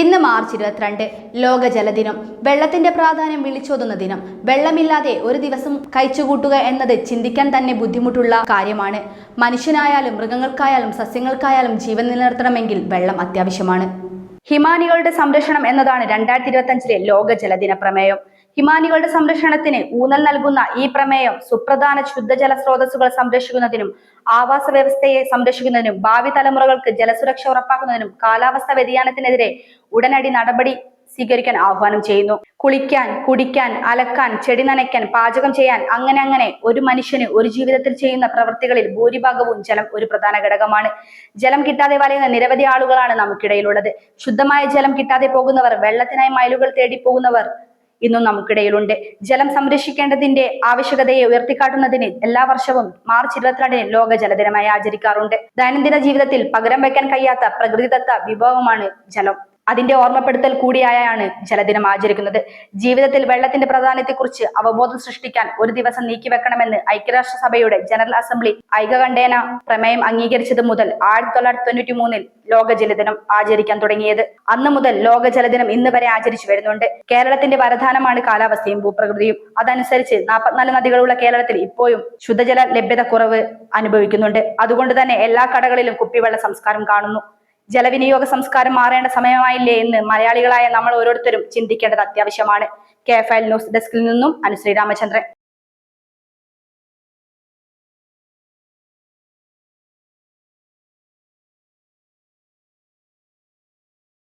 ഇന്ന് മാർച്ച് 22 ലോക ജലദിനം. വെള്ളത്തിന്റെ പ്രാധാന്യം വിളിച്ചോതുന്ന ദിനം. വെള്ളമില്ലാതെ ഒരു ദിവസം കഴിച്ചുകൂട്ടുക എന്നത് ചിന്തിക്കാൻ തന്നെ ബുദ്ധിമുട്ടുള്ള കാര്യമാണ്. മനുഷ്യനായാലും മൃഗങ്ങൾക്കായാലും സസ്യങ്ങൾക്കായാലും ജീവൻ നിലനിർത്തണമെങ്കിൽ വെള്ളം അത്യാവശ്യമാണ്. ഹിമാനികളുടെ സംരക്ഷണം എന്നതാണ് 2025 ലോക ജലദിന പ്രമേയം. ഹിമാനികളുടെ സംരക്ഷണത്തിന് ഊന്നൽ നൽകുന്ന ഈ പ്രമേയം സുപ്രധാന ശുദ്ധജല സ്രോതസ്സുകൾ സംരക്ഷിക്കുന്നതിനും ആവാസ വ്യവസ്ഥയെ സംരക്ഷിക്കുന്നതിനും ഭാവി തലമുറകൾക്ക് ജലസുരക്ഷ ഉറപ്പാക്കുന്നതിനും കാലാവസ്ഥാ വ്യതിയാനത്തിനെതിരെ ഉടനടി നടപടി സ്വീകരിക്കാൻ ആഹ്വാനം ചെയ്യുന്നു. കുളിക്കാൻ, കുടിക്കാൻ, അലക്കാൻ, ചെടി നനയ്ക്കാൻ, പാചകം ചെയ്യാൻ അങ്ങനെ ഒരു മനുഷ്യന് ഒരു ജീവിതത്തിൽ ചെയ്യുന്ന പ്രവൃത്തികളിൽ ഭൂരിഭാഗവും ജലം ഒരു പ്രധാന ഘടകമാണ്. ജലം കിട്ടാതെ വലയുന്ന നിരവധി ആളുകളാണ് നമുക്കിടയിലുള്ളത്. ശുദ്ധമായ ജലം കിട്ടാതെ പോകുന്നവർ, വെള്ളത്തിനായി മൈലുകൾ തേടി പോകുന്നവർ ഇന്നും നമുക്കിടയിലുണ്ട്. ജലം സംരക്ഷിക്കേണ്ടതിന്റെ ആവശ്യകതയെ ഉയർത്തിക്കാട്ടുന്നതിന് എല്ലാ വർഷവും മാർച്ച് 22 ലോക ജലദിനമായി ആചരിക്കാറുണ്ട്. ദൈനംദിന ജീവിതത്തിൽ പകരം വയ്ക്കാൻ കഴിയാത്ത പ്രകൃതിദത്ത വിഭവമാണ് ജലം. അതിന്റെ ഓർമ്മപ്പെടുത്തൽ കൂടിയായാണ് ജലദിനം ആചരിക്കുന്നത്. ജീവിതത്തിൽ വെള്ളത്തിന്റെ പ്രാധാന്യത്തെക്കുറിച്ച് അവബോധം സൃഷ്ടിക്കാൻ ഒരു ദിവസം നീക്കിവെക്കണമെന്ന് ഐക്യരാഷ്ട്രസഭയുടെ ജനറൽ അസംബ്ലി ഐകകണ്ഠേന പ്രമേയം അംഗീകരിച്ചത് മുതൽ 1993 ലോക ജലദിനം ആചരിക്കാൻ തുടങ്ങിയത്. അന്ന് മുതൽ ലോക ജലദിനം ഇന്ന് വരെ ആചരിച്ചു വരുന്നുണ്ട്. കേരളത്തിന്റെ വരദാനമാണ് കാലാവസ്ഥയും ഭൂപ്രകൃതിയും. അതനുസരിച്ച് 44 നദികളുള്ള കേരളത്തിൽ ഇപ്പോഴും ശുദ്ധജല ലഭ്യത കുറവ് അനുഭവിക്കുന്നുണ്ട്. അതുകൊണ്ട് തന്നെ എല്ലാ കടകളിലും കുപ്പിവെള്ള സംസ്കാരം കാണുന്നു. ജലവിനിയോഗ സംസ്കാരം മാറേണ്ട സമയമായില്ലേ എന്ന് മലയാളികളായ നമ്മൾ ഓരോരുത്തരും ചിന്തിക്കേണ്ടത് അത്യാവശ്യമാണ്. കെ ഫയൽ ന്യൂസ് ഡെസ്കിൽ നിന്നും അനുശ്രീ രാമചന്ദ്രൻ.